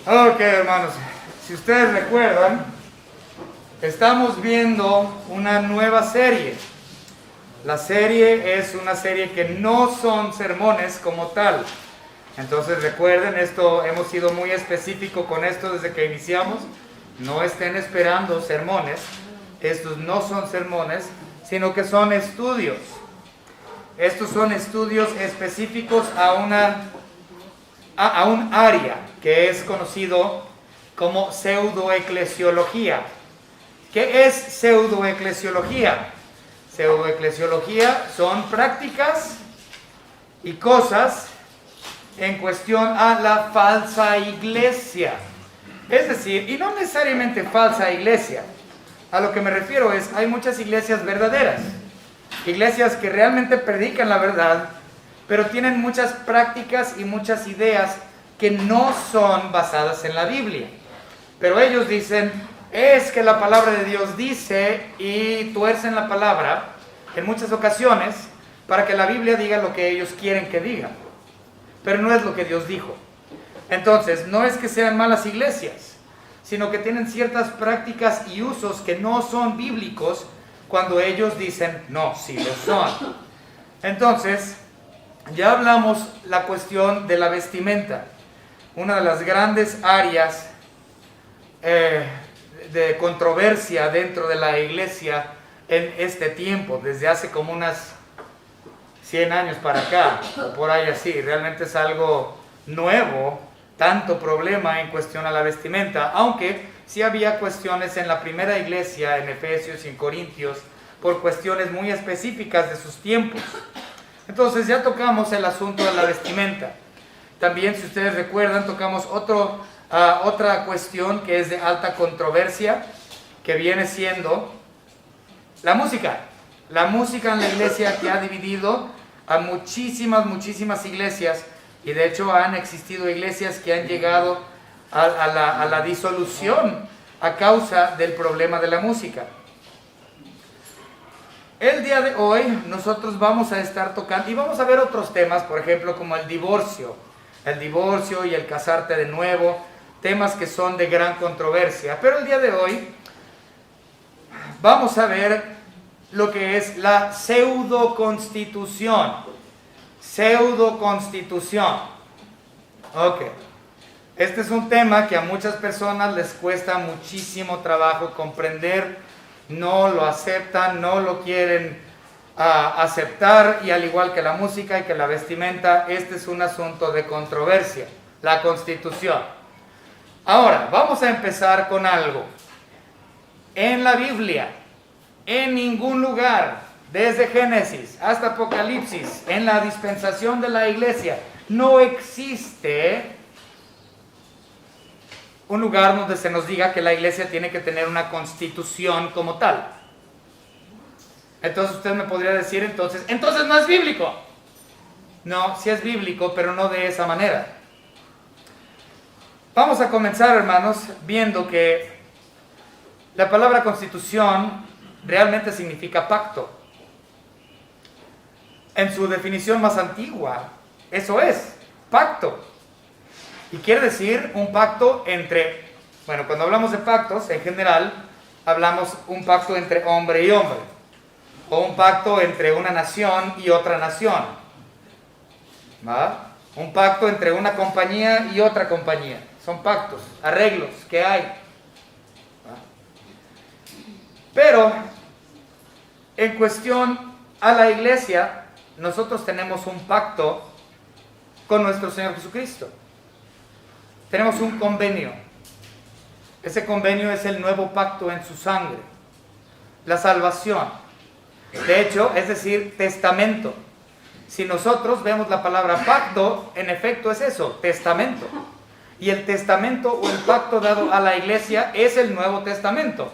Ok, hermanos, si ustedes recuerdan, estamos viendo una nueva serie. La serie es una serie que no son sermones como tal. Entonces recuerden, esto hemos sido muy específico con esto desde que iniciamos. No estén esperando sermones. Estos no son sermones, sino que son estudios. Estos son estudios específicos a un área que es conocido como pseudoeclesiología. ¿Qué es pseudoeclesiología? Pseudoeclesiología son prácticas y cosas en cuestión a la falsa iglesia. Es decir, y no necesariamente falsa iglesia. A lo que me refiero es, hay muchas iglesias verdaderas. Iglesias que realmente predican la verdad, pero tienen muchas prácticas y muchas ideas que no son basadas en la Biblia. Pero ellos dicen, es que la palabra de Dios dice, y tuercen la palabra en muchas ocasiones para que la Biblia diga lo que ellos quieren que diga. Pero no es lo que Dios dijo. Entonces, no es que sean malas iglesias, sino que tienen ciertas prácticas y usos que no son bíblicos cuando ellos dicen, no, sí lo son. Entonces, ya hablamos la cuestión de la vestimenta, una de las grandes áreas de controversia dentro de la iglesia en este tiempo, desde hace como unas 100 años para acá, o por ahí así. Realmente es algo nuevo, tanto problema en cuestión a la vestimenta, aunque sí había cuestiones en la primera iglesia, en Efesios y en Corintios, por cuestiones muy específicas de sus tiempos. Entonces ya tocamos el asunto de la vestimenta. También, si ustedes recuerdan, tocamos otra cuestión que es de alta controversia, que viene siendo la música. La música en la iglesia, que ha dividido a muchísimas iglesias, y de hecho han existido iglesias que han llegado a la disolución a causa del problema de la música. El día de hoy nosotros vamos a estar tocando, y vamos a ver otros temas, por ejemplo, como el divorcio y el casarte de nuevo, temas que son de gran controversia. Pero el día de hoy vamos a ver lo que es la pseudoconstitución. Ok. Este es un tema que a muchas personas les cuesta muchísimo trabajo comprender, no lo aceptan, no lo quieren aceptar, y al igual que la música y que la vestimenta, este es un asunto de controversia, la Constitución. Ahora, vamos a empezar con algo. En la Biblia, en ningún lugar, desde Génesis hasta Apocalipsis, en la dispensación de la iglesia, no existe un lugar donde se nos diga que la iglesia tiene que tener una constitución como tal. Entonces usted me podría decir, entonces no es bíblico. No, sí es bíblico, pero no de esa manera. Vamos a comenzar, hermanos, viendo que la palabra constitución realmente significa pacto. En su definición más antigua, eso es, pacto. Y quiere decir un pacto entre, bueno, cuando hablamos de pactos, en general, hablamos un pacto entre hombre y hombre, o un pacto entre una nación y otra nación, ¿va? Un pacto entre una compañía y otra compañía. Son pactos, arreglos que hay, ¿va? Pero, en cuestión a la iglesia, nosotros tenemos un pacto con nuestro Señor Jesucristo. Tenemos un convenio. Ese convenio es el nuevo pacto en su sangre, la salvación. De hecho, es decir, testamento. Si nosotros vemos la palabra pacto, en efecto es eso, testamento. Y el testamento o el pacto dado a la iglesia es el Nuevo Testamento.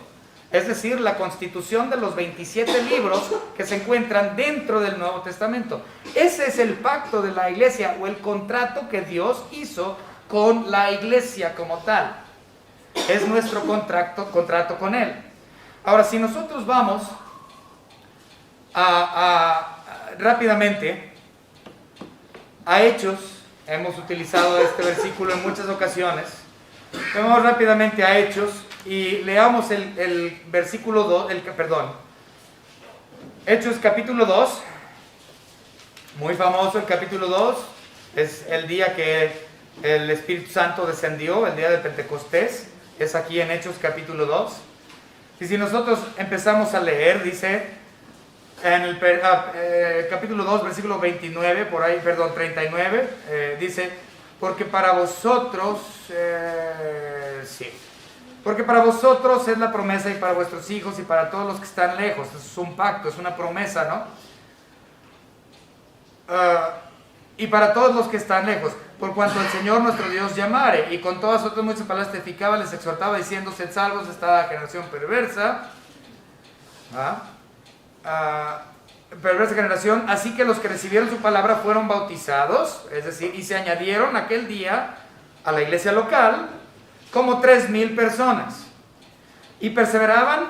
Es decir, la constitución de los 27 libros que se encuentran dentro del Nuevo Testamento. Ese es el pacto de la iglesia, o el contrato que Dios hizo con la iglesia como tal. Es nuestro contrato con Él. Ahora, si nosotros vamos rápidamente a Hechos, hemos utilizado este versículo en muchas ocasiones. Vamos rápidamente a Hechos y leamos el versículo 2, Hechos capítulo 2, muy famoso el capítulo 2, es el día que el Espíritu Santo descendió, el día de Pentecostés, es aquí en Hechos capítulo 2. Y si nosotros empezamos a leer, dice en el capítulo 2, versículo 29, 39, dice, porque para vosotros, porque para vosotros es la promesa y para vuestros hijos y para todos los que están lejos. Es un pacto, es una promesa, ¿no? Y para todos los que están lejos, por cuanto el Señor nuestro Dios llamare, y con todas otras muchas palabras testificaba, les exhortaba diciendo, sed salvos de esta generación perversa. Perversa generación, así que los que recibieron su palabra fueron bautizados, es decir, y se añadieron aquel día a la iglesia local como 3,000 personas, y perseveraban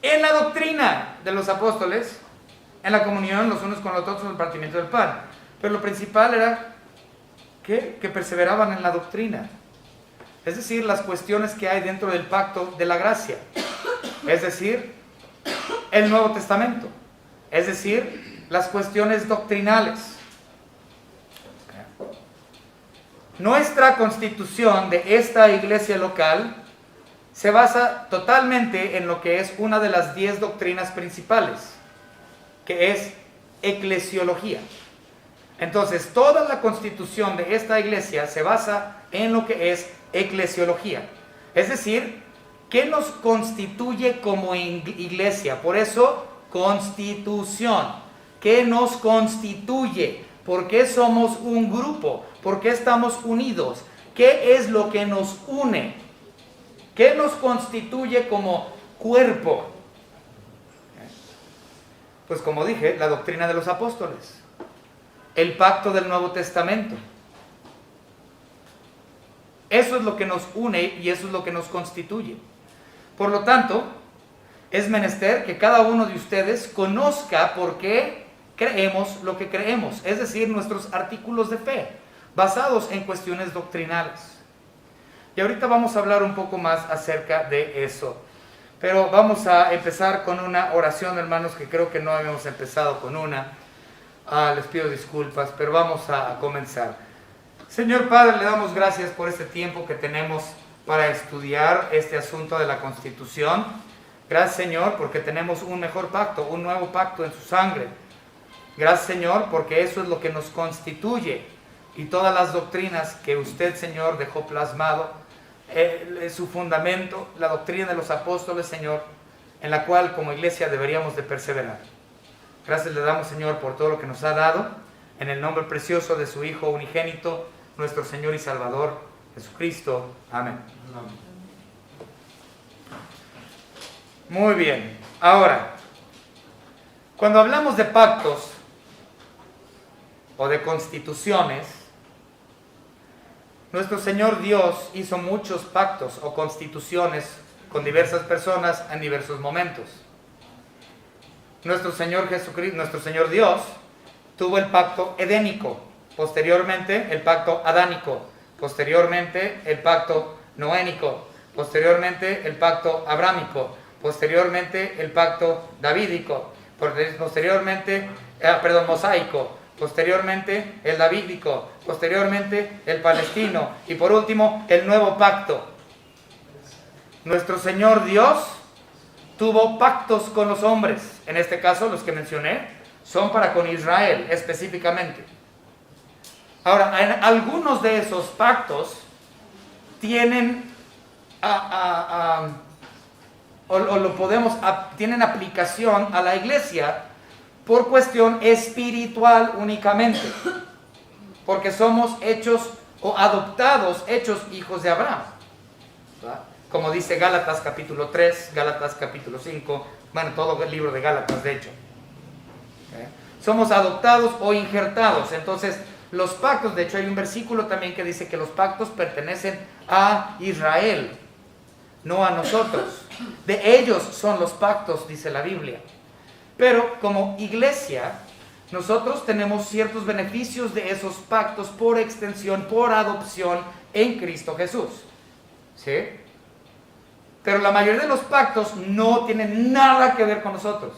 en la doctrina de los apóstoles, en la comunión los unos con los otros, en el partimiento del pan. Pero lo principal era que perseveraban en la doctrina, es decir, las cuestiones que hay dentro del pacto de la gracia, es decir, el Nuevo Testamento, es decir, las cuestiones doctrinales. Nuestra constitución de esta iglesia local se basa totalmente en lo que es una de las 10 doctrinas principales, que es eclesiología. Entonces, toda la constitución de esta iglesia se basa en lo que es eclesiología, es decir, ¿qué nos constituye como iglesia? Por eso, constitución. ¿Qué nos constituye? ¿Por qué somos un grupo? ¿Por qué estamos unidos? ¿Qué es lo que nos une? ¿Qué nos constituye como cuerpo? Pues como dije, la doctrina de los apóstoles, el pacto del Nuevo Testamento. Eso es lo que nos une y eso es lo que nos constituye. Por lo tanto, es menester que cada uno de ustedes conozca por qué creemos lo que creemos, es decir, nuestros artículos de fe, basados en cuestiones doctrinales. Y ahorita vamos a hablar un poco más acerca de eso. Pero vamos a empezar con una oración, hermanos, que creo que no habíamos empezado con una. Les pido disculpas, pero vamos a comenzar. Señor Padre, le damos gracias por este tiempo que tenemos para estudiar este asunto de la Constitución. Gracias, Señor, porque tenemos un mejor pacto, un nuevo pacto en su sangre. Gracias, Señor, porque eso es lo que nos constituye. Y todas las doctrinas que usted, Señor, dejó plasmado, su fundamento, la doctrina de los apóstoles, Señor, en la cual como iglesia deberíamos de perseverar. Gracias le damos, Señor, por todo lo que nos ha dado, en el nombre precioso de su Hijo unigénito, nuestro Señor y Salvador, Jesucristo. Amén. Muy bien. Ahora, cuando hablamos de pactos o de constituciones, nuestro Señor Dios hizo muchos pactos o constituciones con diversas personas en diversos momentos. Nuestro Señor Jesucristo, nuestro Señor Dios, tuvo el pacto edénico, posteriormente el pacto adánico, posteriormente el pacto noénico, posteriormente el pacto abrámico, posteriormente el pacto davídico, posteriormente, mosaico, posteriormente el davídico, posteriormente el palestino y por último el nuevo pacto. Nuestro Señor Dios tuvo pactos con los hombres, en este caso los que mencioné son para con Israel específicamente. Ahora, en algunos de esos pactos tienen tienen aplicación a la iglesia por cuestión espiritual únicamente, porque somos hechos o adoptados, hechos hijos de Abraham, ¿verdad? Como dice Gálatas capítulo 3, Gálatas capítulo 5, bueno, todo el libro de Gálatas de hecho. Somos adoptados o injertados. Entonces, los pactos, de hecho hay un versículo también que dice que los pactos pertenecen a Israel, no a nosotros. De ellos son los pactos, dice la Biblia. Pero como iglesia, nosotros tenemos ciertos beneficios de esos pactos por extensión, por adopción en Cristo Jesús. ¿Sí? Pero la mayoría de los pactos no tienen nada que ver con nosotros.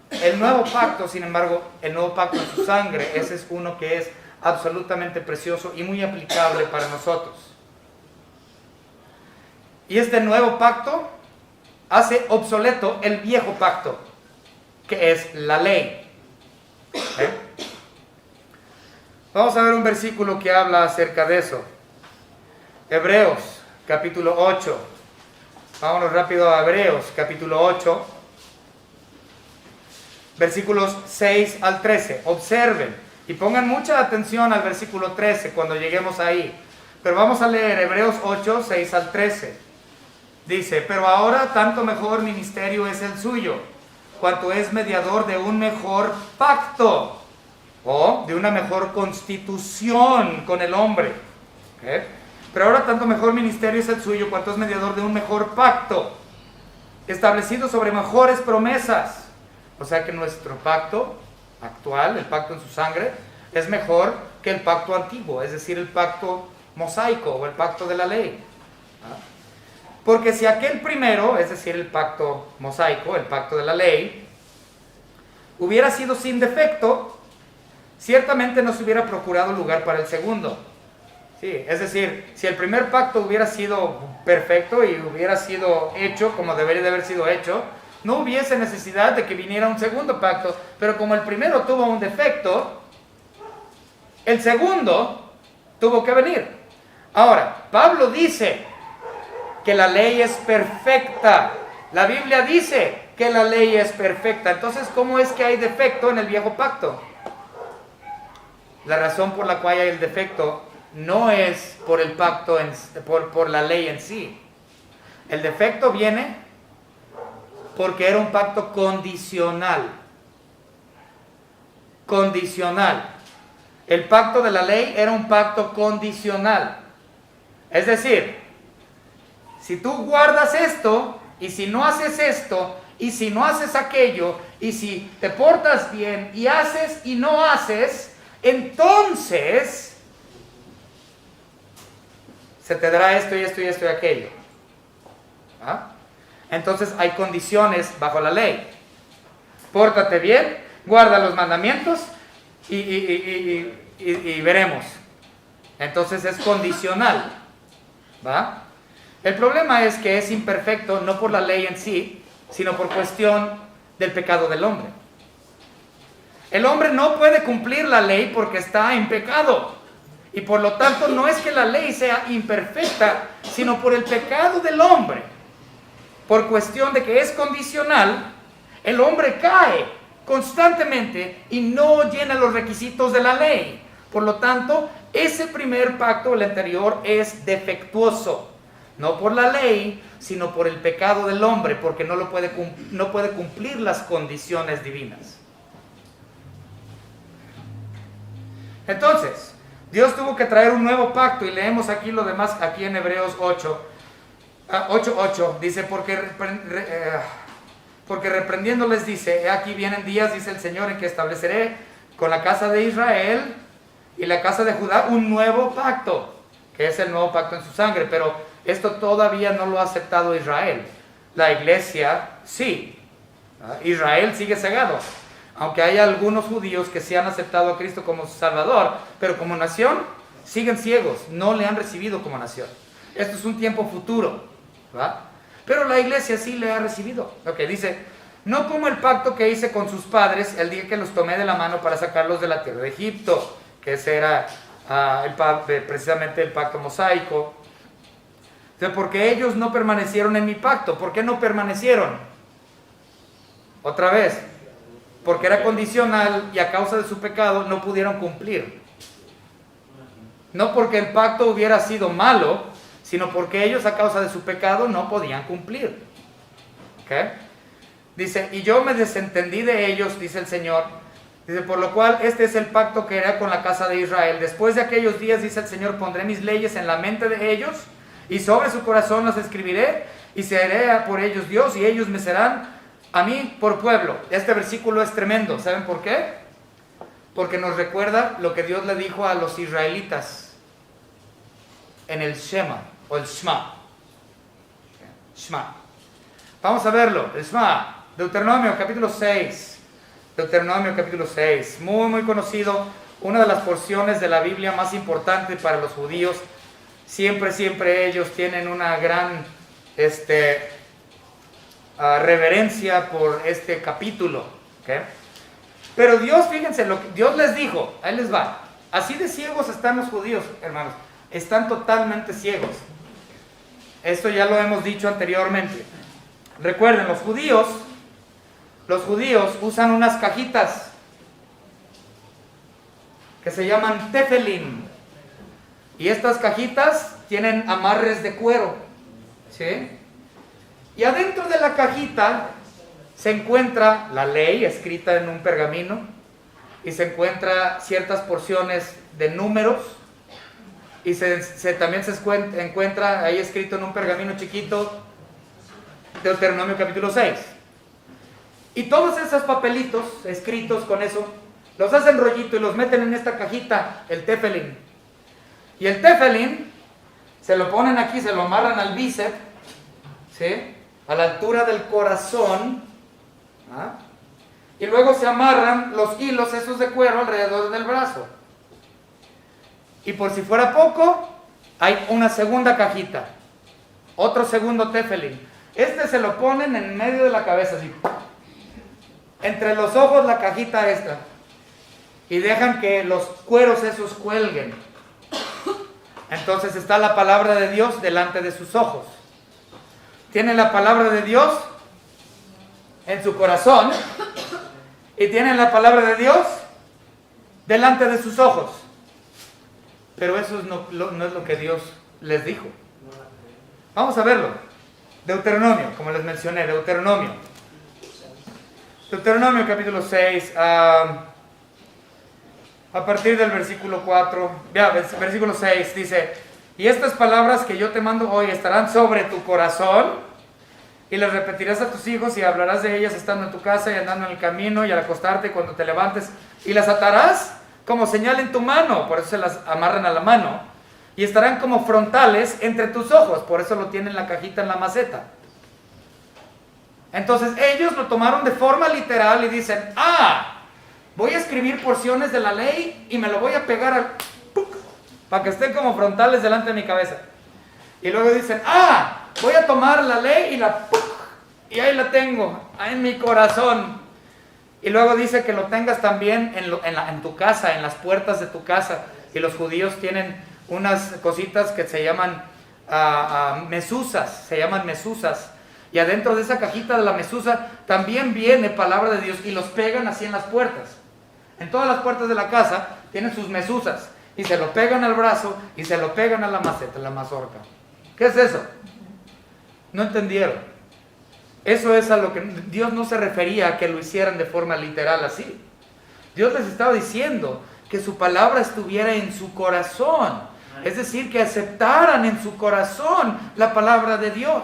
El nuevo pacto, sin embargo, el nuevo pacto en su sangre, ese es uno que es absolutamente precioso y muy aplicable para nosotros. Y este nuevo pacto hace obsoleto el viejo pacto, que es la ley. ¿Eh? Vamos a ver un versículo que habla acerca de eso. Hebreos, capítulo 8. Vámonos rápido a Hebreos, capítulo 8. Versículos 6 al 13. Observen y pongan mucha atención al versículo 13 cuando lleguemos ahí. Pero vamos a leer Hebreos 8, 6 al 13. Dice, pero ahora tanto mejor ministerio es el suyo, cuanto es mediador de un mejor pacto, o de una mejor constitución con el hombre. ¿Okay? Pero ahora tanto mejor ministerio es el suyo, cuanto es mediador de un mejor pacto, establecido sobre mejores promesas. O sea que nuestro pacto actual, el pacto en su sangre, es mejor que el pacto antiguo, es decir, el pacto mosaico o el pacto de la ley. Porque si aquel primero, es decir, el pacto mosaico, el pacto de la ley, hubiera sido sin defecto, ciertamente no se hubiera procurado lugar para el segundo. Sí, es decir, si el primer pacto hubiera sido perfecto y hubiera sido hecho como debería de haber sido hecho, no hubiese necesidad de que viniera un segundo pacto. Pero como el primero tuvo un defecto, el segundo tuvo que venir. Ahora, Pablo dice que la ley es perfecta. La Biblia dice que la ley es perfecta. Entonces, ¿cómo es que hay defecto en el viejo pacto? La razón por la cual hay el defecto no es por el pacto, por la ley en sí. El defecto viene porque era un pacto condicional. Condicional. El pacto de la ley era un pacto condicional. Es decir, si tú guardas esto, y si no haces esto, y si no haces aquello, y si te portas bien, y haces y no haces, entonces se te dará esto y esto y esto y aquello. ¿Ah? Entonces hay condiciones bajo la ley. Pórtate bien, guarda los mandamientos y veremos. Entonces es condicional. ¿Va? El problema es que es imperfecto no por la ley en sí, sino por cuestión del pecado del hombre. El hombre no puede cumplir la ley porque está en pecado. Y por lo tanto no es que la ley sea imperfecta, sino por el pecado del hombre. Por cuestión de que es condicional, el hombre cae constantemente y no llena los requisitos de la ley. Por lo tanto, ese primer pacto, el anterior, es defectuoso. No por la ley, sino por el pecado del hombre, porque no puede cumplir las condiciones divinas. Entonces, Dios tuvo que traer un nuevo pacto, y leemos aquí lo demás, aquí en Hebreos 8:8, dice, porque reprendiéndoles dice, he aquí vienen días, dice el Señor, en que estableceré con la casa de Israel y la casa de Judá un nuevo pacto, que es el nuevo pacto en su sangre, pero esto todavía no lo ha aceptado Israel. La iglesia sí. Israel sigue cegado, aunque hay algunos judíos que sí han aceptado a Cristo como su Salvador, pero como nación siguen ciegos, no le han recibido como nación. Esto es un tiempo futuro, ¿va? Pero la iglesia sí le ha recibido. Dice, no como el pacto que hice con sus padres el día que los tomé de la mano para sacarlos de la tierra de Egipto, que ese era precisamente el pacto mosaico. Entonces, porque ellos no permanecieron en mi pacto. ¿Por qué no permanecieron? Otra vez, porque era condicional y a causa de su pecado no pudieron cumplir. No porque el pacto hubiera sido malo, sino porque ellos a causa de su pecado no podían cumplir. ¿Okay? Dice, y yo me desentendí de ellos, dice el Señor. Dice, por lo cual este es el pacto que haré con la casa de Israel. Después de aquellos días, dice el Señor, pondré mis leyes en la mente de ellos y sobre su corazón las escribiré y seré por ellos Dios y ellos me serán a mí por pueblo. Este versículo es tremendo. ¿Saben por qué? porque nos recuerda lo que Dios le dijo a los israelitas en el Shema, o el Shema. Shema. Vamos a verlo, el Shema, Deuteronomio capítulo 6. Deuteronomio capítulo 6, muy conocido, una de las porciones de la Biblia más importantes para los judíos. Siempre ellos tienen una gran reverencia por este capítulo, ¿okay? Pero Dios, fíjense, lo que Dios les dijo, ahí les va. Así de ciegos están los judíos, hermanos, están totalmente ciegos. Esto ya lo hemos dicho anteriormente. Recuerden, los judíos usan unas cajitas que se llaman tefelim. Y estas cajitas tienen amarres de cuero, ¿sí? Y adentro de la cajita se encuentra la ley escrita en un pergamino, y se encuentra ciertas porciones de números, y también se encuentra ahí escrito en un pergamino chiquito Deuteronomio capítulo 6. Y todos esos papelitos escritos con eso los hacen rollito y los meten en esta cajita, el tefelim. Y el tefelim se lo ponen aquí, se lo amarran al bíceps, ¿sí? A la altura del corazón, ¿ah? Y luego se amarran los hilos esos de cuero alrededor del brazo. Y por si fuera poco, hay una segunda cajita, otro segundo tefelim. Se lo ponen en medio de la cabeza, así, entre los ojos, la cajita esta, y dejan que los cueros esos cuelguen. Entonces está la palabra de Dios delante de sus ojos. Tienen la palabra de Dios en su corazón y tienen la palabra de Dios delante de sus ojos. Pero eso no es lo que Dios les dijo. Vamos a verlo. Deuteronomio, como les mencioné, Deuteronomio capítulo 6, a partir del versículo 4, versículo 6 dice: y estas palabras que yo te mando hoy estarán sobre tu corazón, y las repetirás a tus hijos, y hablarás de ellas estando en tu casa y andando en el camino y al acostarte cuando te levantes, y las atarás como señal en tu mano, por eso se las amarran a la mano, y estarán como frontales entre tus ojos, por eso lo tienen en la cajita en la maceta. Entonces ellos lo tomaron de forma literal y dicen: voy a escribir porciones de la ley y me lo voy a pegar para que estén como frontales delante de mi cabeza. Y luego dicen: voy a tomar la ley y ahí la tengo, ahí en mi corazón. Y luego dice que lo tengas también en tu casa, en las puertas de tu casa. Y los judíos tienen unas cositas que se llaman mezuzas, y adentro de esa cajita de la mezusa también viene palabra de Dios, y los pegan así en las puertas. En todas las puertas de la casa tienen sus mezuzas, y se lo pegan al brazo y se lo pegan a la maceta, la mazorca. ¿Qué es eso? No entendieron. Eso es a lo que Dios no se refería a que lo hicieran de forma literal así. Dios les estaba diciendo que su palabra estuviera en su corazón, es decir, que aceptaran en su corazón la palabra de Dios,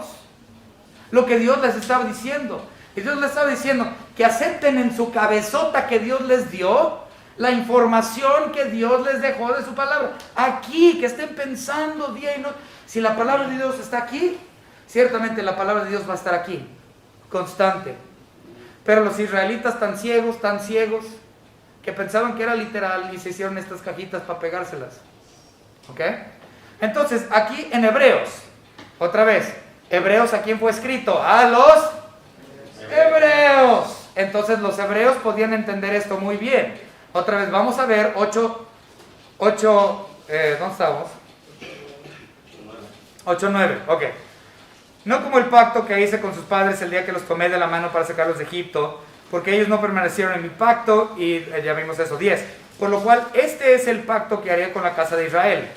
lo que Dios les estaba diciendo. Y Dios les estaba diciendo que acepten en su cabezota que Dios les dio la información que Dios les dejó de su palabra. Aquí, que estén pensando día y noche. Si la palabra de Dios está aquí, ciertamente la palabra de Dios va a estar aquí, constante. Pero los israelitas tan ciegos, que pensaban que era literal y se hicieron estas cajitas para pegárselas. ¿Ok? Entonces, aquí en Hebreos, otra vez, Hebreos, ¿a quién fue escrito? A los hebreos. Entonces los hebreos podían entender esto muy bien. Otra vez, vamos a ver 8, ¿dónde estamos? 8:9, ok. No como el pacto que hice con sus padres el día que los tomé de la mano para sacarlos de Egipto, porque ellos no permanecieron en mi pacto, y ya vimos eso, 10. Por lo cual, este es el pacto que haré con la casa de Israel.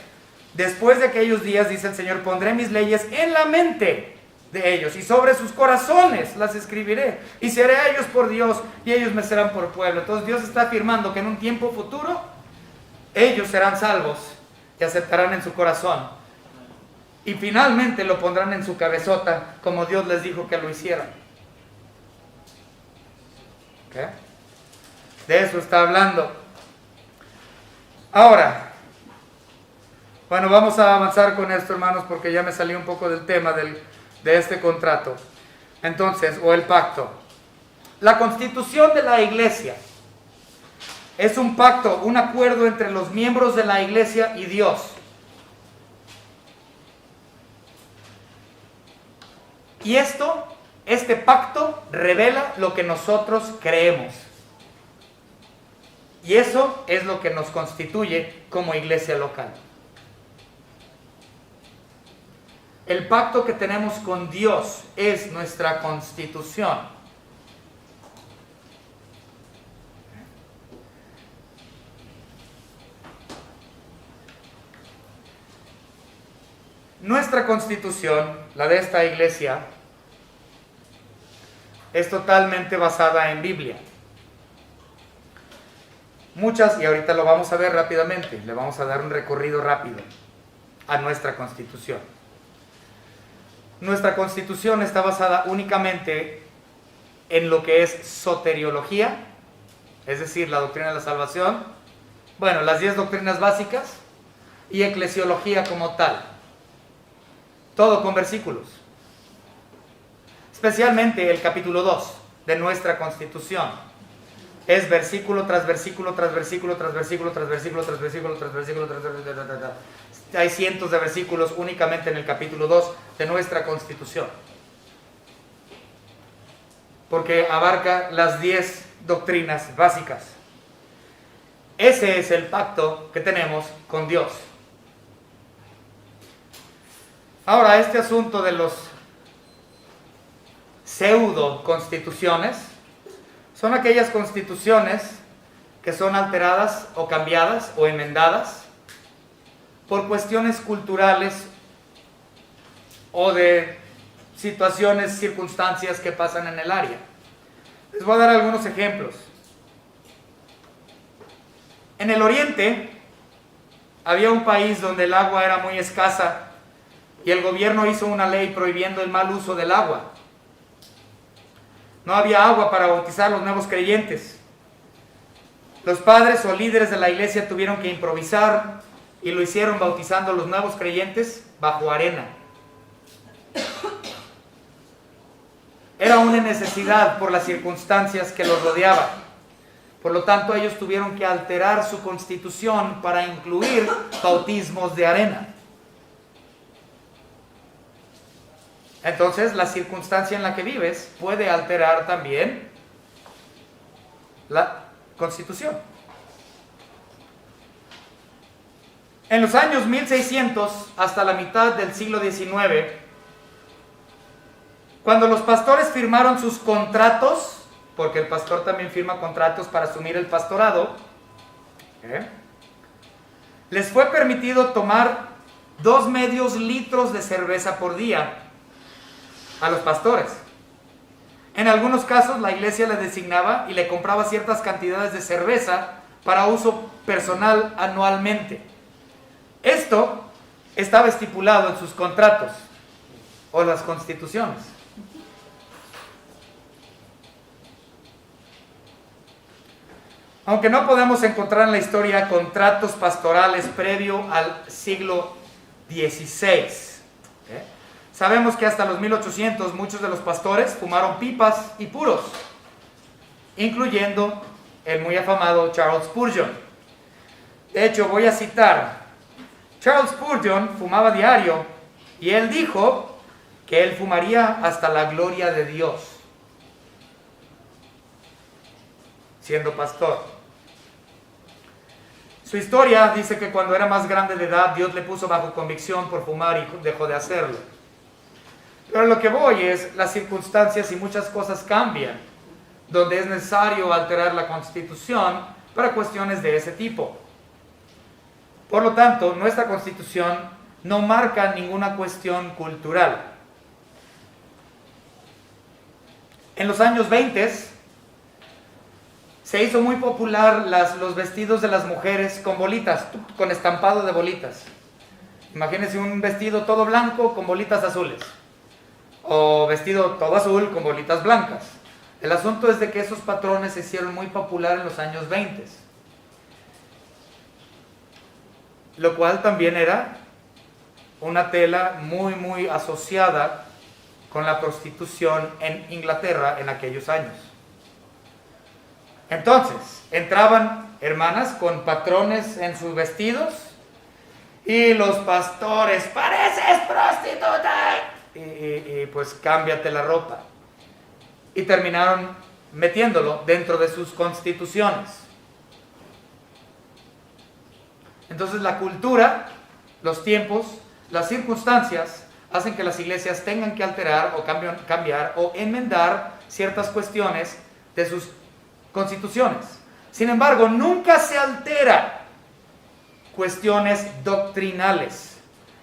Después de aquellos días, dice el Señor, pondré mis leyes en la mente de ellos, y sobre sus corazones las escribiré, y seré a ellos por Dios, y ellos me serán por pueblo. Entonces Dios está afirmando que en un tiempo futuro, ellos serán salvos, y aceptarán en su corazón, y finalmente lo pondrán en su cabezota, como Dios les dijo que lo hicieran. ¿Okay? De eso está hablando. Ahora, bueno, vamos a avanzar con esto, hermanos, porque ya me salí un poco del tema de este contrato. Entonces, o el pacto. La constitución de la iglesia es un pacto, un acuerdo entre los miembros de la iglesia y Dios. Y este pacto revela lo que nosotros creemos. Y eso es lo que nos constituye como iglesia local. El pacto que tenemos con Dios es nuestra constitución. Nuestra constitución, la de esta iglesia, es totalmente basada en Biblia. Muchas, y ahorita lo vamos a ver rápidamente, le vamos a dar un recorrido rápido a nuestra constitución. Nuestra constitución está basada únicamente en lo que es soteriología, es decir, la doctrina de la salvación, bueno, las 10 doctrinas básicas, y eclesiología como tal. Todo con versículos. Especialmente el capítulo 2 de nuestra constitución. Es versículo tras versículo, tras versículo, tras versículo, tras versículo, tras versículo, tras versículo, tras versículo. Hay cientos de versículos únicamente en el capítulo 2 de nuestra constitución. Porque abarca las 10 doctrinas básicas. Ese es el pacto que tenemos con Dios. Ahora, este asunto de los pseudo constituciones son aquellas constituciones que son alteradas o cambiadas o enmendadas por cuestiones culturales o de situaciones, circunstancias que pasan en el área. Les voy a dar algunos ejemplos. En el Oriente había un país donde el agua era muy escasa y el gobierno hizo una ley prohibiendo el mal uso del agua. No había agua para bautizar a los nuevos creyentes. Los padres o líderes de la iglesia tuvieron que improvisar y lo hicieron bautizando a los nuevos creyentes bajo arena. Era una necesidad por las circunstancias que los rodeaban. Por lo tanto, ellos tuvieron que alterar su constitución para incluir bautismos de arena. Entonces, la circunstancia en la que vives puede alterar también la constitución. En los años 1600 hasta la mitad del siglo XIX, cuando los pastores firmaron sus contratos, porque el pastor también firma contratos para asumir el pastorado, les fue permitido tomar 2 medios litros de cerveza por día a los pastores. En algunos casos la iglesia le designaba y le compraba ciertas cantidades de cerveza para uso personal anualmente. Esto estaba estipulado en sus contratos o las constituciones. Aunque no podemos encontrar en la historia contratos pastorales previo al siglo XVI, sabemos que hasta los 1800 muchos de los pastores fumaron pipas y puros, incluyendo el muy afamado Charles Spurgeon. De hecho, voy a citar, Charles Spurgeon fumaba diario y él dijo que él fumaría hasta la gloria de Dios, siendo pastor. Su historia dice que cuando era más grande de edad, Dios le puso bajo convicción por fumar y dejó de hacerlo. Pero lo que voy es, las circunstancias y muchas cosas cambian, donde es necesario alterar la constitución para cuestiones de ese tipo. Por lo tanto, nuestra constitución no marca ninguna cuestión cultural. En los años 20 se hizo muy popular los vestidos de las mujeres con bolitas, con estampado de bolitas. Imagínense un vestido todo blanco con bolitas azules, o vestido todo azul con bolitas blancas. El asunto es de que esos patrones se hicieron muy popular en los años 20. lo cual también era una tela muy, muy asociada con la prostitución en Inglaterra en aquellos años. Entonces, entraban hermanas con patrones en sus vestidos y los pastores, ¡pareces prostituta! Y pues cámbiate la ropa. Y terminaron metiéndolo dentro de sus constituciones. Entonces la cultura, los tiempos, las circunstancias hacen que las iglesias tengan que alterar o cambiar o enmendar ciertas cuestiones de sus constituciones. Sin embargo, nunca se altera cuestiones doctrinales.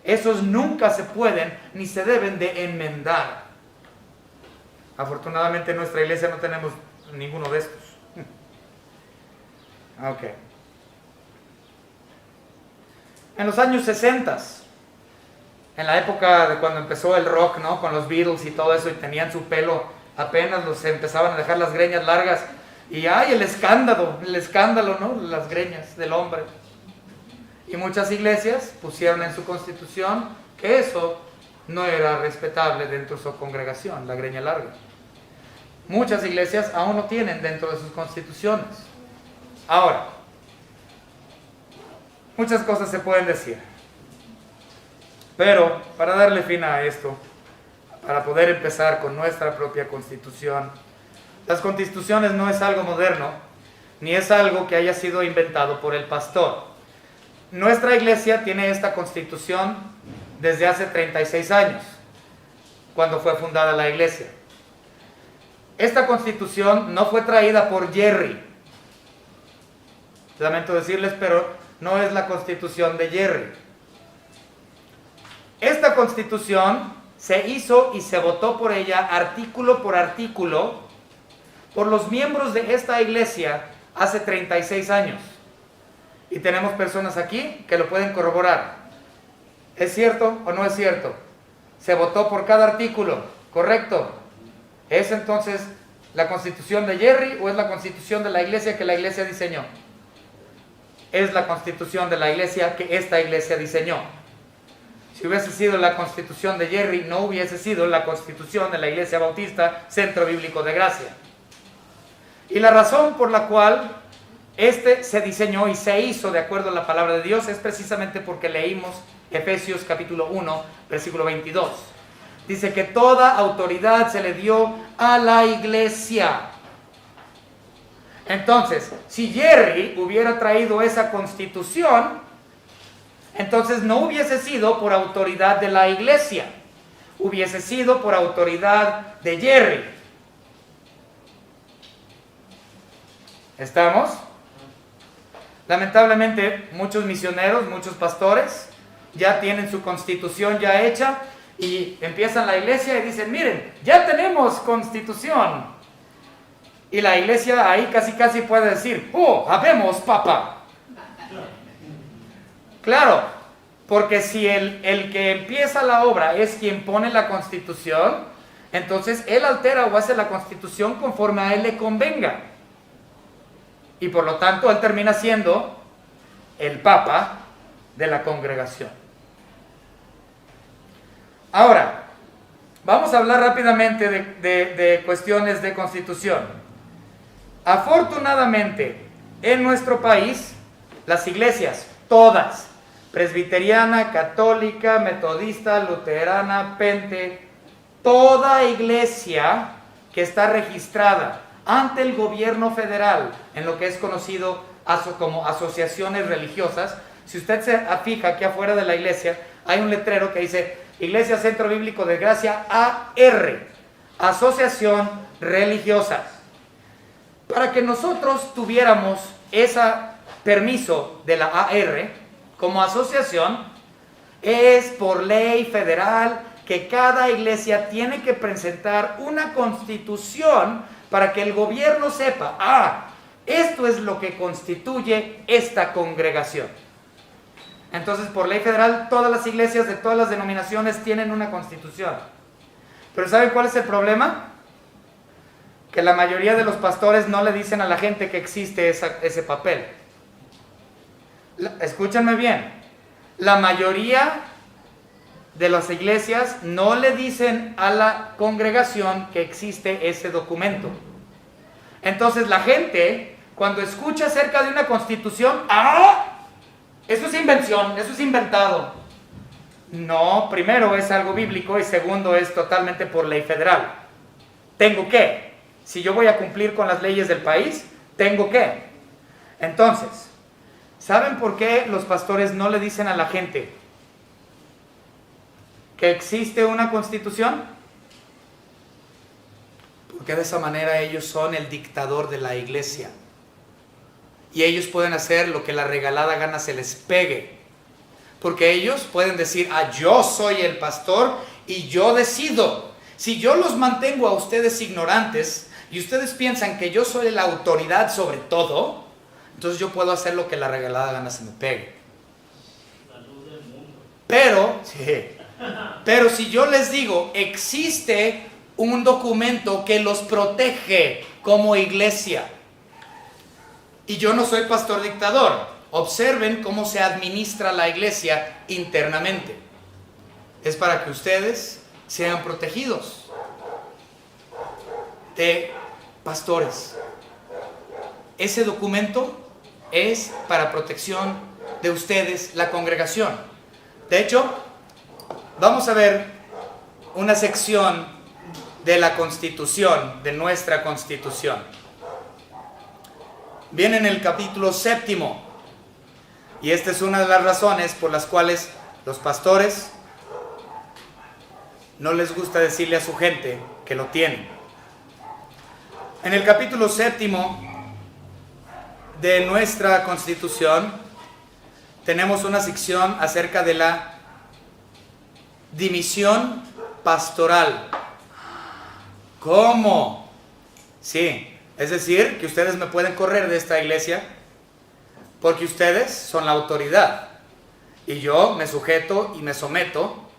Esos nunca se pueden ni se deben de enmendar. Afortunadamente en nuestra iglesia no tenemos ninguno de estos. Ok. En los años 60, en la época de cuando empezó el rock, ¿no? Con los Beatles y todo eso, y tenían su pelo, apenas los empezaban a dejar las greñas largas, y ¡ay, el escándalo, ¿no? Las greñas del hombre. Y muchas iglesias pusieron en su constitución que eso no era respetable dentro de su congregación, la greña larga. Muchas iglesias aún lo tienen dentro de sus constituciones. Ahora, muchas cosas se pueden decir, pero para darle fin a esto, para poder empezar con nuestra propia constitución, las constituciones no es algo moderno, ni es algo que haya sido inventado por el pastor. Nuestra iglesia tiene esta constitución desde hace 36 años, cuando fue fundada la iglesia. Esta constitución no fue traída por Jerry. Lamento decirles, pero no es la constitución de Jerry. Esta constitución se hizo y se votó por ella artículo por artículo por los miembros de esta iglesia hace 36 años. Y tenemos personas aquí que lo pueden corroborar. ¿Es cierto o no es cierto? Se votó por cada artículo, ¿correcto? ¿Es entonces la constitución de Jerry o es la constitución de la iglesia que la iglesia diseñó? Es la constitución de la iglesia que esta iglesia diseñó. Si hubiese sido la constitución de Jerry, no hubiese sido la constitución de la Iglesia Bautista Centro Bíblico de Gracia. Y la razón por la cual este se diseñó y se hizo de acuerdo a la palabra de Dios es precisamente porque leímos Efesios capítulo 1, versículo 22. Dice que toda autoridad se le dio a la iglesia. Entonces, si Jerry hubiera traído esa constitución, entonces no hubiese sido por autoridad de la iglesia, hubiese sido por autoridad de Jerry. ¿Estamos? Lamentablemente, muchos misioneros, muchos pastores, ya tienen su constitución ya hecha y empiezan la iglesia y dicen, miren, ya tenemos constitución. Y la iglesia ahí casi puede decir, ¡oh, habemos papa! Claro, porque si el que empieza la obra es quien pone la constitución, entonces él altera o hace la constitución conforme a él le convenga. Y por lo tanto él termina siendo el papa de la congregación. Ahora, vamos a hablar rápidamente de cuestiones de constitución. Afortunadamente, en nuestro país, las iglesias, todas, presbiteriana, católica, metodista, luterana, pente, toda iglesia que está registrada ante el gobierno federal en lo que es conocido como asociaciones religiosas. Si usted se fija aquí afuera de la iglesia, hay un letrero que dice Iglesia Centro Bíblico de Gracia AR, Asociación Religiosa. Para que nosotros tuviéramos ese permiso de la AR como asociación, es por ley federal que cada iglesia tiene que presentar una constitución para que el gobierno sepa, esto es lo que constituye esta congregación. Entonces, por ley federal, todas las iglesias de todas las denominaciones tienen una constitución. Pero ¿saben cuál es el problema? Que la mayoría de los pastores no le dicen a la gente que existe ese papel. Escúchenme bien. la mayoría de las iglesias no le dicen a la congregación que existe ese documento. Entonces la gente, cuando escucha acerca de una constitución, ¡ah! Eso es invención, eso es inventado. No, primero es algo bíblico y segundo es totalmente por ley federal. ¿Tengo qué? Si yo voy a cumplir con las leyes del país, ¿tengo qué? Entonces, ¿saben por qué los pastores no le dicen a la gente que existe una constitución? Porque de esa manera ellos son el dictador de la iglesia. Y ellos pueden hacer lo que la regalada gana se les pegue. Porque ellos pueden decir, yo soy el pastor y yo decido. Si yo los mantengo a ustedes ignorantes y ustedes piensan que yo soy la autoridad sobre todo, entonces yo puedo hacer lo que la regalada gana se me pegue. La luz del mundo. Pero si yo les digo, existe un documento que los protege como iglesia, y yo no soy pastor dictador, observen cómo se administra la iglesia internamente. Es para que ustedes sean protegidos de pastores. Ese documento es para protección de ustedes, la congregación. De hecho, vamos a ver una sección de la Constitución, de nuestra Constitución. Viene en el capítulo 7. Y esta es una de las razones por las cuales los pastores no les gusta decirle a su gente que lo tienen. En el capítulo 7 de nuestra Constitución tenemos una sección acerca de la dimisión pastoral. ¿Cómo? Sí, es decir, que ustedes me pueden correr de esta iglesia porque ustedes son la autoridad y yo me sujeto y me someto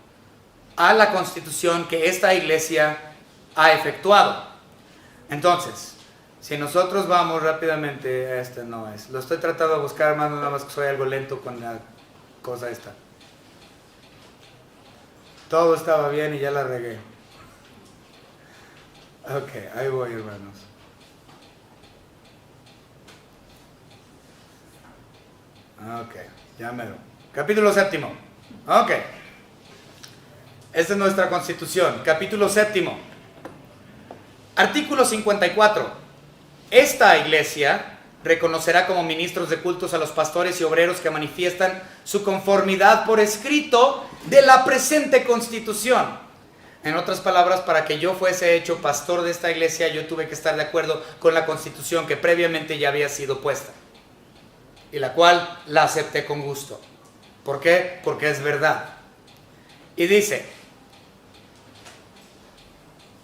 a la constitución que esta iglesia ha efectuado. Entonces, si nosotros vamos rápidamente, este no es, lo estoy tratando de buscar, hermano, nada más que soy algo lento con la cosa esta. Todo estaba bien y ya la regué. Ok, ahí voy, hermanos. Ok, ya mero. Capítulo 7. Ok. Esta es nuestra Constitución. Capítulo 7. Artículo 54. Esta iglesia reconocerá como ministros de cultos a los pastores y obreros que manifiestan su conformidad por escrito de la presente Constitución. En otras palabras, para que yo fuese hecho pastor de esta iglesia, yo tuve que estar de acuerdo con la Constitución que previamente ya había sido puesta, y la cual la acepté con gusto. ¿Por qué? Porque es verdad. Y dice,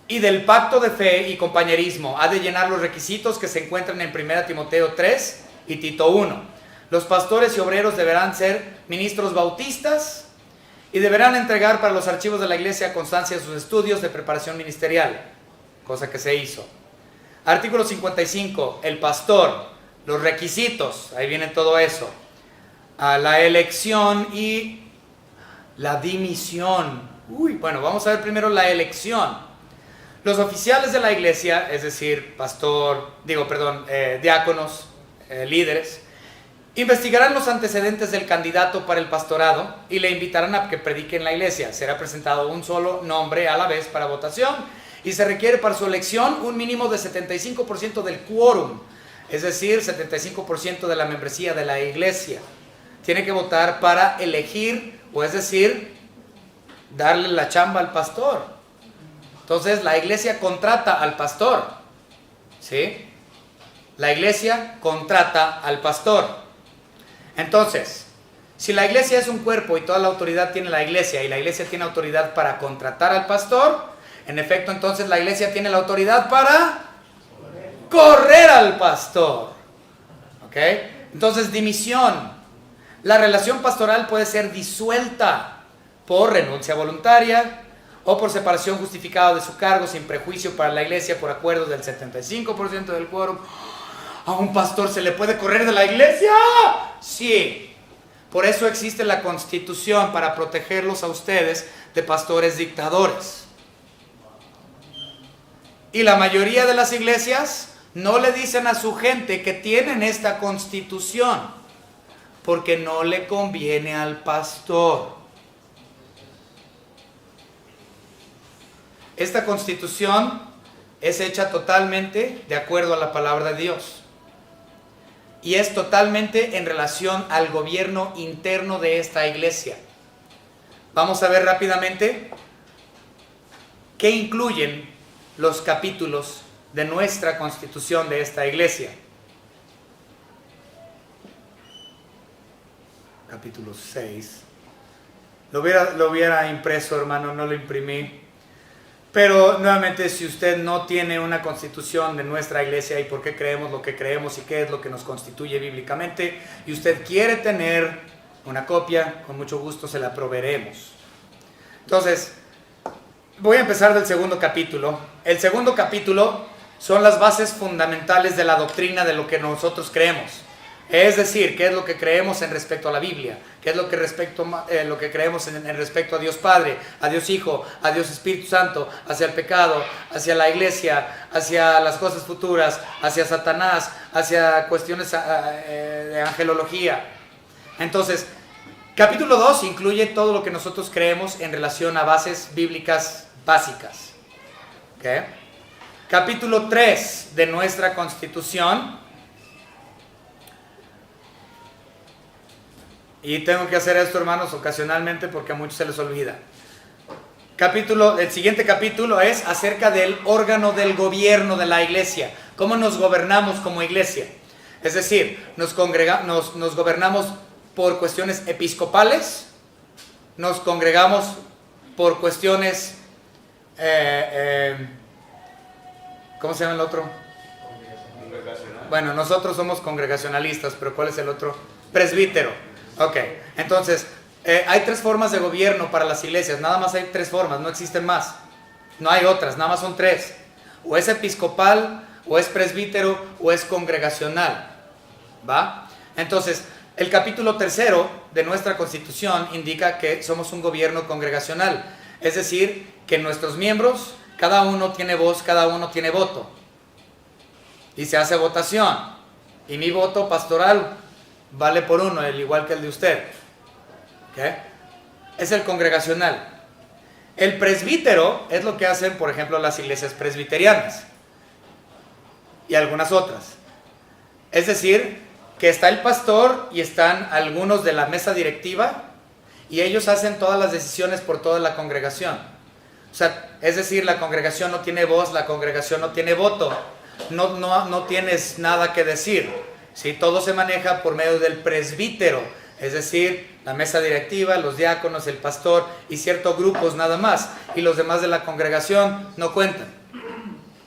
y del pacto de fe y compañerismo ha de llenar los requisitos que se encuentran en 1 Timoteo 3 y Tito 1. Los pastores y obreros deberán ser ministros bautistas y deberán entregar para los archivos de la iglesia constancia de sus estudios de preparación ministerial, cosa que se hizo. Artículo 55, el pastor, los requisitos, ahí viene todo eso. La elección y la dimisión. Bueno, vamos a ver primero la elección. Los oficiales de la iglesia, es decir, diáconos, líderes, investigarán los antecedentes del candidato para el pastorado y le invitarán a que predique en la iglesia. Será presentado un solo nombre a la vez para votación y se requiere para su elección un mínimo de 75% del quórum, es decir, 75% de la membresía de la iglesia. Tiene que votar para elegir, o es decir, darle la chamba al pastor. Entonces la iglesia contrata al pastor, ¿sí? La iglesia contrata al pastor. Entonces, si la iglesia es un cuerpo y toda la autoridad tiene la iglesia y la iglesia tiene autoridad para contratar al pastor, en efecto, entonces la iglesia tiene la autoridad para correr al pastor. ¿Ok? Entonces, dimisión. La relación pastoral puede ser disuelta por renuncia voluntaria o por separación justificada de su cargo sin prejuicio para la iglesia por acuerdo del 75% del quórum. ¿A un pastor se le puede correr de la iglesia? Sí. Por eso existe la Constitución, para protegerlos a ustedes de pastores dictadores. Y la mayoría de las iglesias no le dicen a su gente que tienen esta Constitución, porque no le conviene al pastor. Esta Constitución es hecha totalmente de acuerdo a la palabra de Dios. Y es totalmente en relación al gobierno interno de esta iglesia. Vamos a ver rápidamente qué incluyen los capítulos de nuestra Constitución de esta iglesia. Capítulo 6. Lo hubiera impreso, hermano, no lo imprimí. Pero nuevamente, si usted no tiene una constitución de nuestra iglesia y por qué creemos lo que creemos y qué es lo que nos constituye bíblicamente, y usted quiere tener una copia, con mucho gusto se la proveeremos. Entonces, voy a empezar del segundo capítulo. El segundo capítulo son las bases fundamentales de la doctrina de lo que nosotros creemos. Es decir, qué es lo que creemos en respecto a la Biblia, qué es lo que creemos en respecto a Dios Padre, a Dios Hijo, a Dios Espíritu Santo, hacia el pecado, hacia la iglesia, hacia las cosas futuras, hacia Satanás, hacia cuestiones de angelología. Entonces, capítulo 2 incluye todo lo que nosotros creemos en relación a bases bíblicas básicas. ¿Okay? Capítulo 3 de nuestra Constitución. Y tengo que hacer esto, hermanos, ocasionalmente porque a muchos se les olvida. El siguiente capítulo es acerca del órgano del gobierno de la iglesia. ¿Cómo nos gobernamos como iglesia? Es decir, nos gobernamos por cuestiones episcopales, nos congregamos por cuestiones... ¿cómo se llama el otro? Bueno, nosotros somos congregacionalistas, pero ¿cuál es el otro? Presbítero. Ok, entonces, hay tres formas de gobierno para las iglesias, nada más hay tres formas, no existen más, no hay otras, nada más son tres, o es episcopal, o es presbítero, o es congregacional, ¿va? Entonces, el capítulo 3 de nuestra Constitución indica que somos un gobierno congregacional, es decir, que nuestros miembros, cada uno tiene voz, cada uno tiene voto, y se hace votación, y mi voto pastoral vale por uno, el igual que el de usted. ¿Okay? Es el congregacional. El presbítero es lo que hacen, por ejemplo, las iglesias presbiterianas y algunas otras. Es decir, que está el pastor y están algunos de la mesa directiva y ellos hacen todas las decisiones por toda la congregación. O sea, es decir, la congregación no tiene voz, la congregación no tiene voto, no tienes nada que decir. ¿Sí? Todo se maneja por medio del presbítero, es decir, la mesa directiva, los diáconos, el pastor y ciertos grupos nada más, y los demás de la congregación no cuentan.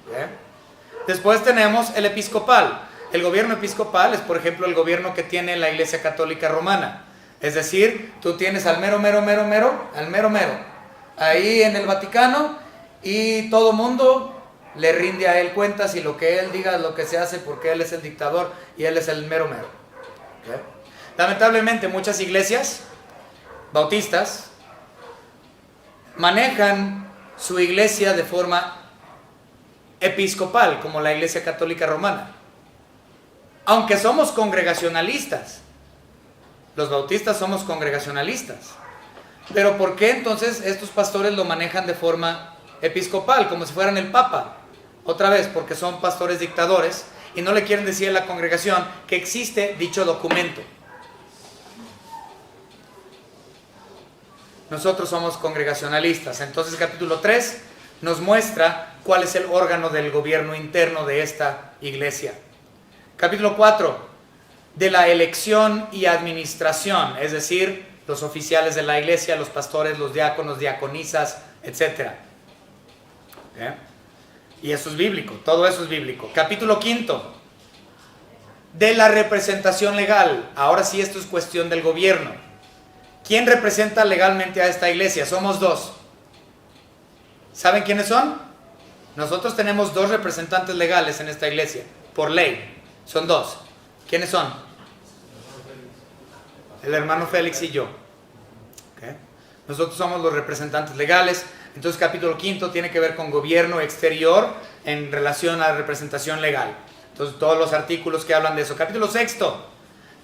¿Okay? Después tenemos el episcopal. El gobierno episcopal es, por ejemplo, el gobierno que tiene la Iglesia Católica Romana, es decir, tú tienes al mero, ahí en el Vaticano, y todo mundo le rinde a él cuentas y lo que él diga es lo que se hace porque él es el dictador y él es el mero. ¿Okay? Lamentablemente muchas iglesias bautistas manejan su iglesia de forma episcopal, como la Iglesia Católica Romana. Aunque somos congregacionalistas, los bautistas somos congregacionalistas. Pero ¿por qué entonces estos pastores lo manejan de forma episcopal, como si fueran el Papa? Otra vez, porque son pastores dictadores y no le quieren decir a la congregación que existe dicho documento. Nosotros somos congregacionalistas. Entonces, capítulo 3 nos muestra cuál es el órgano del gobierno interno de esta iglesia. Capítulo 4, de la elección y administración, es decir, los oficiales de la iglesia, los pastores, los diáconos, diaconisas, etc. ¿Okay? Y eso es bíblico, todo eso es bíblico. Capítulo 5, de la representación legal. Ahora sí, esto es cuestión del gobierno. ¿Quién representa legalmente a esta iglesia? Somos dos. ¿Saben quiénes son? Nosotros tenemos dos representantes legales en esta iglesia, por ley. Son dos. ¿Quiénes son? El hermano Félix y yo. ¿Okay? Nosotros somos los representantes legales. Entonces capítulo 5 tiene que ver con gobierno exterior en relación a la representación legal. Entonces todos los artículos que hablan de eso. Capítulo 6,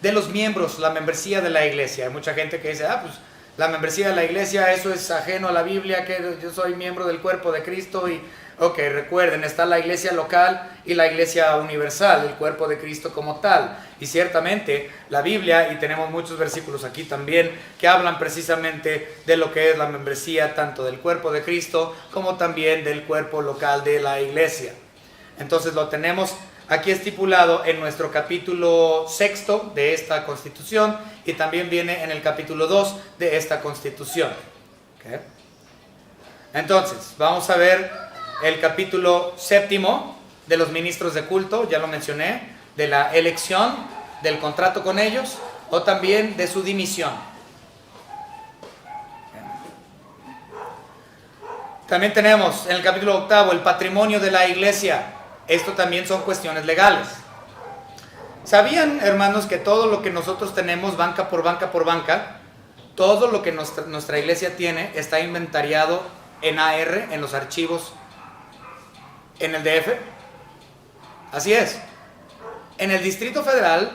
de los miembros, la membresía de la iglesia. Hay mucha gente que dice, pues la membresía de la iglesia, eso es ajeno a la Biblia, que yo soy miembro del cuerpo de Cristo. Y ok, recuerden, está la iglesia local y la iglesia universal, el cuerpo de Cristo como tal. Y ciertamente la Biblia, y tenemos muchos versículos aquí también, que hablan precisamente de lo que es la membresía, tanto del cuerpo de Cristo como también del cuerpo local de la iglesia. Entonces lo tenemos aquí estipulado en nuestro capítulo 6 de esta Constitución, y también viene en el capítulo 2 de esta Constitución. ¿Okay? Entonces, vamos a ver el capítulo 7 de los ministros de culto, ya lo mencioné, de la elección, del contrato con ellos, o también de su dimisión. También tenemos en el capítulo 8 el patrimonio de la iglesia. Esto también son cuestiones legales. ¿Sabían, hermanos, que todo lo que nosotros tenemos, banca por banca por banca, todo lo que nuestra iglesia tiene está inventariado en AR, en los archivos, en el DF? Así es. En el Distrito Federal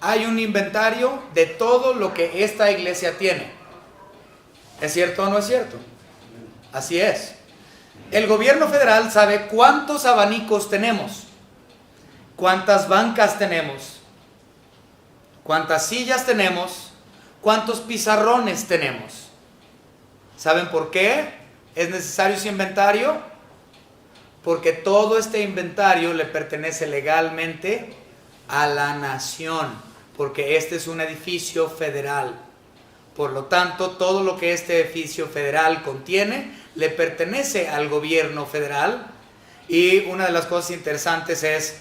hay un inventario de todo lo que esta iglesia tiene. ¿Es cierto o no es cierto? Así es. El gobierno federal sabe cuántos abanicos tenemos, cuántas bancas tenemos, cuántas sillas tenemos, cuántos pizarrones tenemos. ¿Saben por qué es necesario ese inventario? Porque todo este inventario le pertenece legalmente a la nación, porque este es un edificio federal. Por lo tanto, todo lo que este edificio federal contiene le pertenece al gobierno federal. Y una de las cosas interesantes es,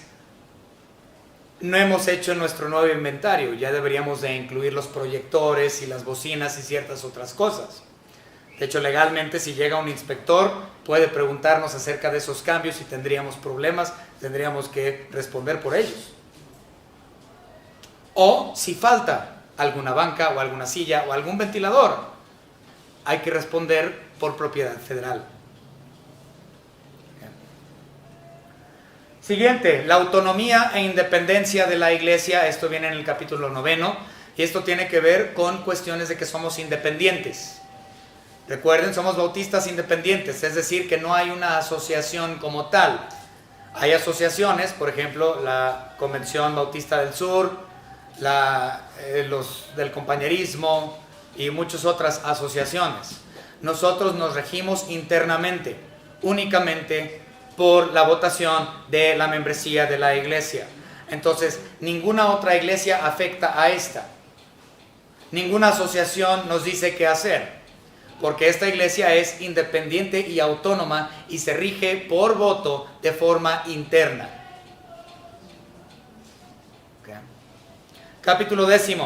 no hemos hecho nuestro nuevo inventario. Ya deberíamos de incluir los proyectores y las bocinas y ciertas otras cosas. De hecho, legalmente, si llega un inspector, puede preguntarnos acerca de esos cambios y tendríamos problemas, tendríamos que responder por ellos. O si falta alguna banca o alguna silla o algún ventilador, hay que responder por propiedad federal. Siguiente, la autonomía e independencia de la iglesia. Esto viene en el capítulo 9, y esto tiene que ver con cuestiones de que somos independientes. Recuerden, somos bautistas independientes, es decir, que no hay una asociación como tal. Hay asociaciones, por ejemplo, la Convención Bautista del Sur, los del compañerismo y muchas otras asociaciones. Nosotros nos regimos internamente, únicamente por la votación de la membresía de la iglesia. Entonces, ninguna otra iglesia afecta a esta. Ninguna asociación nos dice qué hacer, porque esta iglesia es independiente y autónoma y se rige por voto de forma interna. Capítulo 10,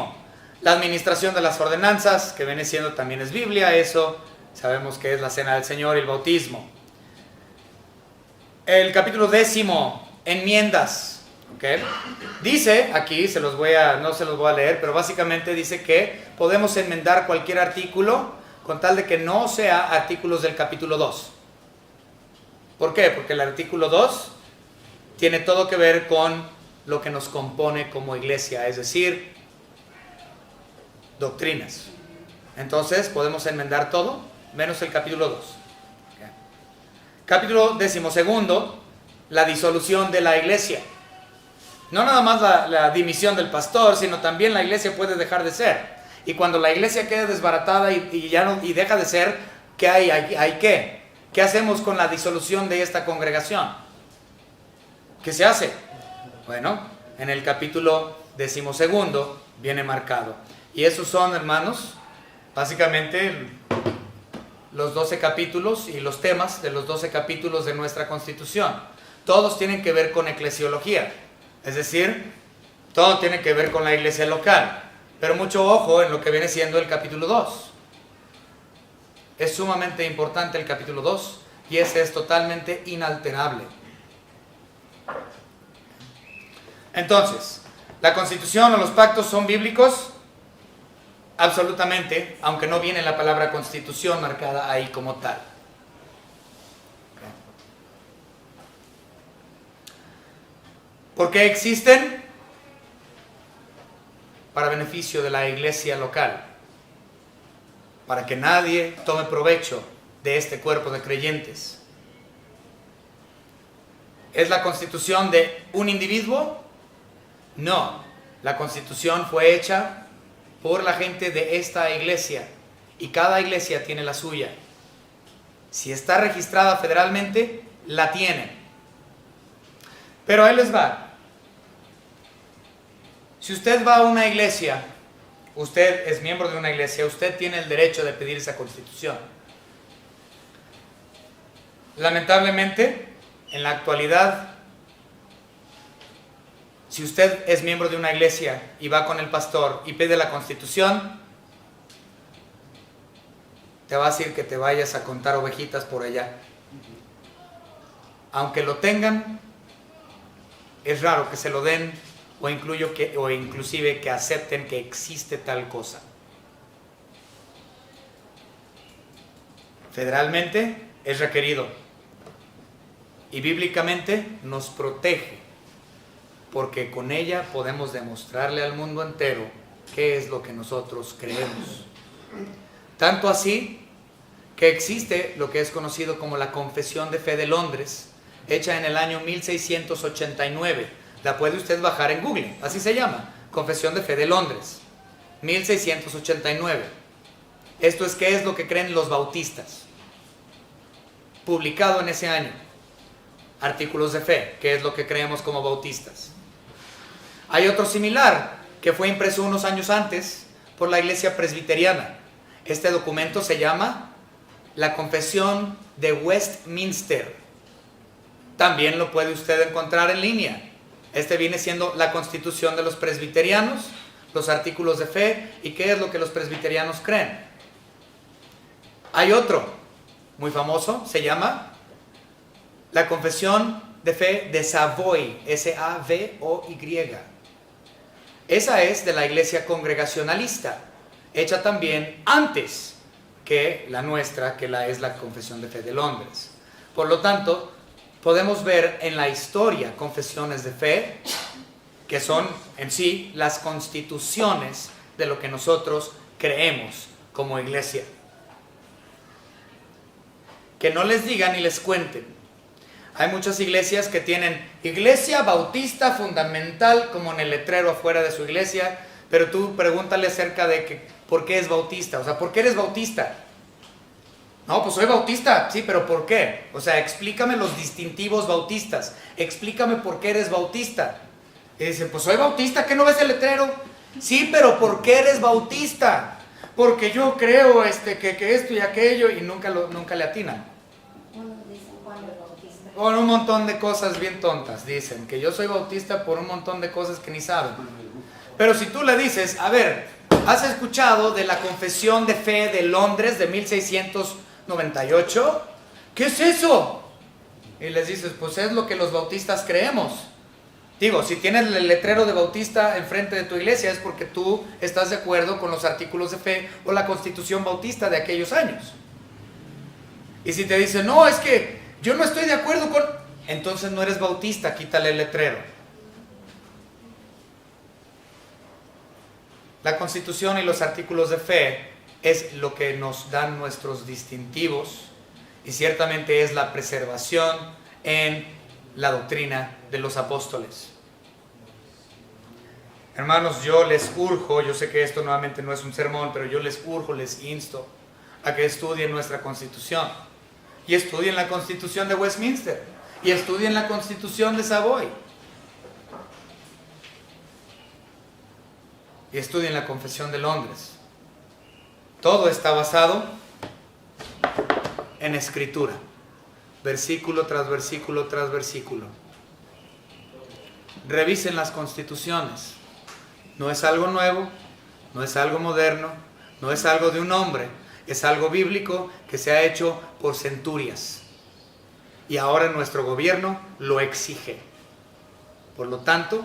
la administración de las ordenanzas, que viene siendo también es Biblia, eso sabemos que es la cena del Señor y el bautismo. El capítulo 10, enmiendas, ¿okay? Dice aquí, no se los voy a leer, pero básicamente dice que podemos enmendar cualquier artículo con tal de que no sea artículos del capítulo 2. ¿Por qué? Porque el artículo 2 tiene todo que ver con lo que nos compone como iglesia, es decir, doctrinas. Entonces podemos enmendar todo, menos el capítulo 2. Okay. Capítulo 12, la disolución de la iglesia. No nada más la dimisión del pastor, sino también la iglesia puede dejar de ser. Y cuando la iglesia queda desbaratada y deja de ser, ¿qué hay qué? ¿Qué hacemos con la disolución de esta congregación? ¿Qué se hace? Bueno, en el capítulo 12 viene marcado. Y esos son, hermanos, básicamente los 12 capítulos y los temas de los 12 capítulos de nuestra Constitución. Todos tienen que ver con eclesiología, es decir, todo tiene que ver con la iglesia local. Pero mucho ojo en lo que viene siendo el capítulo 2. Es sumamente importante el capítulo 2 y ese es totalmente inalterable. Entonces, ¿la Constitución o los pactos son bíblicos? Absolutamente, aunque no viene la palabra constitución marcada ahí como tal. ¿Por qué existen? Para beneficio de la iglesia local, para que nadie tome provecho de este cuerpo de creyentes. ¿Es la constitución de un individuo? No, la constitución fue hecha por la gente de esta iglesia y cada iglesia tiene la suya. Si está registrada federalmente, la tienen. Pero ahí les va. Si usted va a una iglesia, usted es miembro de una iglesia, usted tiene el derecho de pedir esa constitución. Lamentablemente, en la actualidad, si usted es miembro de una iglesia y va con el pastor y pide la constitución, te va a decir que te vayas a contar ovejitas por allá. Aunque lo tengan, es raro que se lo den o inclusive que acepten que existe tal cosa. Federalmente es requerido y bíblicamente nos protege, porque con ella podemos demostrarle al mundo entero qué es lo que nosotros creemos. Tanto así que existe lo que es conocido como la Confesión de Fe de Londres, hecha en el año 1689. La puede usted bajar en Google, así se llama, Confesión de Fe de Londres, 1689. Esto es qué es lo que creen los bautistas. Publicado en ese año. Artículos de fe, qué es lo que creemos como bautistas. Hay otro similar que fue impreso unos años antes por la Iglesia Presbiteriana. Este documento se llama la Confesión de Westminster. También lo puede usted encontrar en línea. Este viene siendo la Constitución de los presbiterianos, los artículos de fe y qué es lo que los presbiterianos creen. Hay otro muy famoso, se llama la Confesión de Fe de Savoy, S-A-V-O-Y. Esa es de la Iglesia Congregacionalista, hecha también antes que la nuestra, que es la Confesión de Fe de Londres. Por lo tanto, podemos ver en la historia confesiones de fe que son en sí las constituciones de lo que nosotros creemos como iglesia. Que no les digan ni les cuenten. Hay muchas iglesias que tienen Iglesia Bautista Fundamental como en el letrero afuera de su iglesia, pero tú pregúntale acerca de por qué es bautista, o sea, ¿por qué eres bautista? No, pues soy bautista, sí, pero ¿por qué? O sea, explícame los distintivos bautistas, explícame por qué eres bautista. Y dicen, pues soy bautista, ¿qué no ves el letrero? Sí, pero ¿por qué eres bautista? Porque yo creo que esto y aquello, y nunca le atinan. Por un montón de cosas bien tontas, dicen que yo soy bautista por un montón de cosas que ni saben. Pero si tú le dices, a ver, ¿has escuchado de la Confesión de Fe de Londres de 1698? ¿Qué es eso? Y les dices, pues es lo que los bautistas creemos. Digo, si tienes el letrero de bautista enfrente de tu iglesia es porque tú estás de acuerdo con los artículos de fe o la Constitución bautista de aquellos años. Y si te dicen, no, es que yo no estoy de acuerdo con... Entonces no eres bautista, quítale el letrero. La Constitución y los artículos de fe es lo que nos dan nuestros distintivos y ciertamente es la preservación en la doctrina de los apóstoles. Hermanos, yo les urjo, yo sé que esto nuevamente no es un sermón, pero yo les urjo, les insto a que estudien nuestra Constitución y estudien la Constitución de Westminster y estudien la Constitución de Savoy y estudien la Confesión de Londres. Todo está basado en escritura, versículo tras versículo tras versículo. Revisen las constituciones. No es algo nuevo, no es algo moderno, no es algo de un hombre, es algo bíblico que se ha hecho por centurias. Y ahora nuestro gobierno lo exige. Por lo tanto,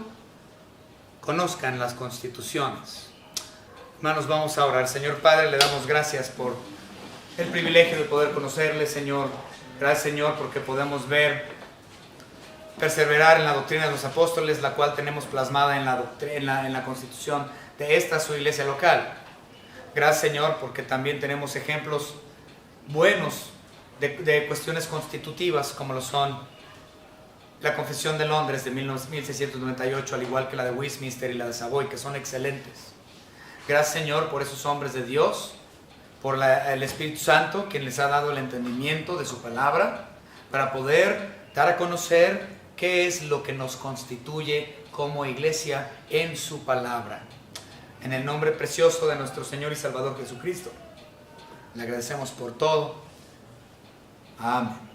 conozcan las constituciones. Hermanos, vamos a orar. Señor Padre, le damos gracias por el privilegio de poder conocerle, Señor. Gracias, Señor, porque podemos perseverar en la doctrina de los apóstoles, la cual tenemos plasmada en la constitución de esta su iglesia local. Gracias, Señor, porque también tenemos ejemplos buenos de cuestiones constitutivas, como lo son la Confesión de Londres de 1698, al igual que la de Westminster y la de Savoy, que son excelentes. Gracias, Señor, por esos hombres de Dios, por el Espíritu Santo, quien les ha dado el entendimiento de su palabra, para poder dar a conocer qué es lo que nos constituye como iglesia en su palabra. En el nombre precioso de nuestro Señor y Salvador Jesucristo, le agradecemos por todo. Amén.